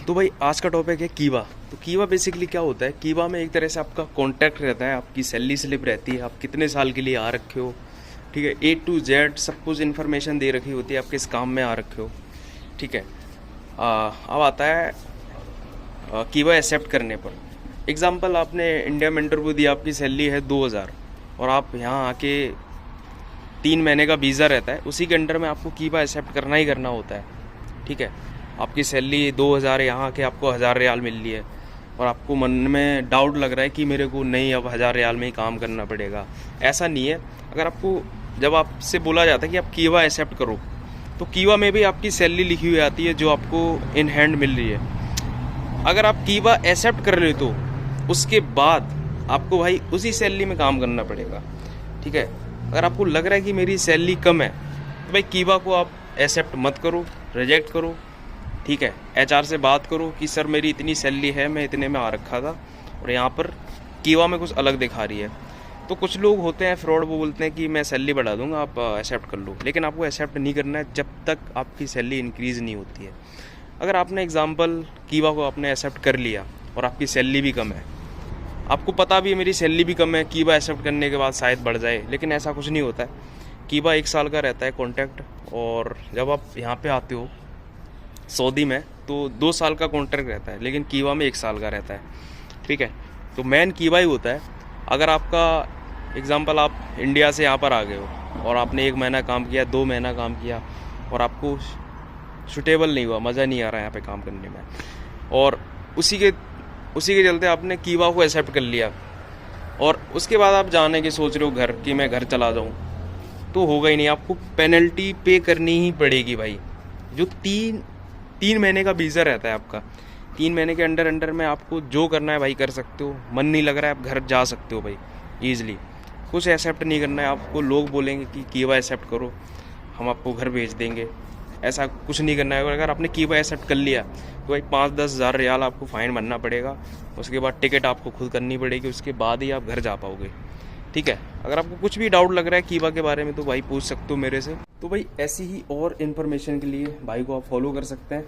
तो भाई आज का टॉपिक है कीवा। तो कीवा बेसिकली क्या होता है? कीवा में एक तरह से आपका कॉन्टैक्ट रहता है, आपकी सैलरी स्लिप रहती है, आप कितने साल के लिए आ रखे हो, ठीक है, A to Z सब कुछ इन्फॉर्मेशन दे रखी होती है, आप किस काम में आ रखे हो, ठीक है। अब आता है कीवा एक्सेप्ट करने पर। एग्जाम्पल, आपने इंडिया में इंटरव्यू दिया, आपकी सैलरी है 2000 और आप यहाँ आके 3 महीने का वीज़ा रहता है, उसी के अंडर में आपको कीवा एक्सेप्ट करना ही करना होता है, ठीक है। आपकी सैलरी 2000 यहाँ के आपको 1000 रियाल मिल रही है और आपको मन में डाउट लग रहा है कि मेरे को नहीं, अब 1000 रियाल में ही काम करना पड़ेगा। ऐसा नहीं है। अगर आपको जब आपसे बोला जाता है कि आप कीवा एक्सेप्ट करो, तो कीवा में भी आपकी सैलरी लिखी हुई आती है जो आपको इन हैंड मिल रही है। अगर आप कीवा एक्सेप्ट कर ले तो उसके बाद आपको भाई उसी सैलरी में काम करना पड़ेगा, ठीक है। अगर आपको लग रहा है कि मेरी सैलरी कम है तो भाई कीवा को आप एक्सेप्ट मत करो, रिजेक्ट करो, ठीक है। HR से बात करो कि सर मेरी इतनी सैलरी है, मैं इतने में आ रखा था और यहाँ पर कीवा में कुछ अलग दिखा रही है। तो कुछ लोग होते हैं फ्रॉड, वो बोलते हैं कि मैं सैलरी बढ़ा दूंगा, आप एक्सेप्ट कर लो, लेकिन आपको एक्सेप्ट नहीं करना है जब तक आपकी सैलरी इंक्रीज़ नहीं होती है। अगर आपने एग्जांपल कीवा को आपने एक्सेप्ट कर लिया और आपकी सैलरी भी कम है, आपको पता भी है मेरी सैलरी भी कम है, कीवा एक्सेप्ट करने के बाद शायद बढ़ जाए, लेकिन ऐसा कुछ नहीं होता है। कीवा 1 साल का रहता है कॉन्ट्रैक्ट, और जब आप यहाँ पे आते हो सऊदी में तो 2 साल का कॉन्ट्रैक्ट रहता है, लेकिन कीवा में 1 साल का रहता है, ठीक है। तो मेन कीवा ही होता है। अगर आपका एग्जांपल, आप इंडिया से यहाँ पर आ गए हो और आपने 1 महीना काम किया, 2 महीना काम किया और आपको सूटेबल नहीं हुआ, मज़ा नहीं आ रहा है यहाँ पे काम करने में, और उसी के चलते आपने कीवा को एक्सेप्ट कर लिया और उसके बाद आप जाने की सोच रहे हो घर, कि मैं घर चला जाऊँ, तो होगा ही नहीं। आपको पेनल्टी पे करनी ही पड़ेगी भाई। जो 3 महीने का वीज़ा रहता है आपका, 3 महीने के अंडर में आपको जो करना है भाई कर सकते हो। मन नहीं लग रहा है आप घर जा सकते हो भाई ईजिली। कुछ एक्सेप्ट नहीं करना है आपको। लोग बोलेंगे कि कीवा एक्सेप्ट करो, हम आपको घर भेज देंगे, ऐसा कुछ नहीं करना है। अगर आपने कीवा एक्सेप्ट कर लिया तो भाई 5-10 हज़ार रियाल आपको फ़ाइन भरना पड़ेगा, उसके बाद टिकट आपको खुद करनी पड़ेगी, उसके बाद ही आप घर जा पाओगे, ठीक है। अगर आपको कुछ भी डाउट लग रहा है कीवा के बारे में तो भाई पूछ सकते हो मेरे से। तो भाई ऐसी ही और इन्फॉर्मेशन के लिए भाई को आप फॉलो कर सकते हैं।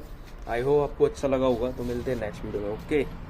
आई होप आपको अच्छा लगा होगा। तो मिलते हैं नेक्स्ट वीडियो में। ओके।